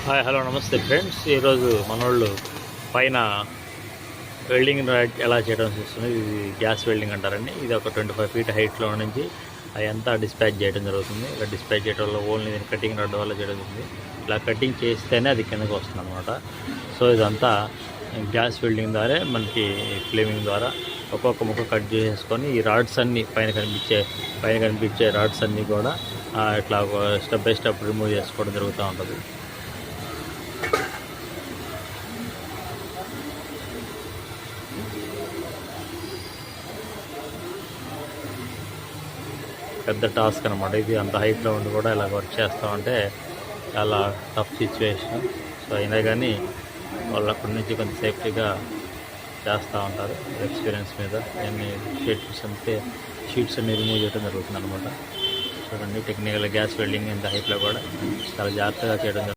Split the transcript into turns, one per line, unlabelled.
Hi hello నమస్తే friends. ఈరోజు మనోళ్ళు పైన వెల్డింగ్ ఎలా చేయడం చూస్తుంది. ఇది గ్యాస్ వెల్డింగ్ అంటారండి. ఇది ఒక 25 ఫీట్ హైట్లో నుంచి అదంతా డిస్పాచ్ చేయడం జరుగుతుంది. ఇలా డిస్పాచ్ చేయడం వల్ల ఓన్లీ దీన్ని కటింగ్ రాడ్ వల్ల చేయడం జరుగుతుంది. ఇలా కటింగ్ చేస్తేనే అది కిందకు వస్తుంది అనమాట. సో ఇదంతా గ్యాస్ వెల్డింగ్ ద్వారా మనకి ఫ్లేమింగ్ ద్వారా ఒక్కొక్క ముక్క కట్ చేసేసుకొని ఈ రాడ్స్ అన్నీ పైన కనిపించే రాడ్స్ అన్నీ కూడా ఇట్లా స్టెప్ బై స్టెప్ రిమూవ్ చేసుకోవడం జరుగుతూ ఉంటుంది. పెద్ద టాస్క్ అనమాట ఇది. అంత హైట్లో ఉండి కూడా ఇలా వర్క్ చేస్తామంటే చాలా టఫ్ సిచ్యువేషన్. సో అయినా కానీ వాళ్ళు అక్కడి నుంచి కొంత సేఫ్టీగా చేస్తూ ఉంటారు ఎక్స్పీరియన్స్ మీద. అన్ని షీట్స్ అన్ని రిమూవ్ చేయడం జరుగుతుంది అనమాట. చూడండి, టెక్నికల్ గ్యాస్ వెల్డింగ్ ఇంత హైట్లో కూడా చాలా జాగ్రత్తగా చేయడం జరుగుతుంది.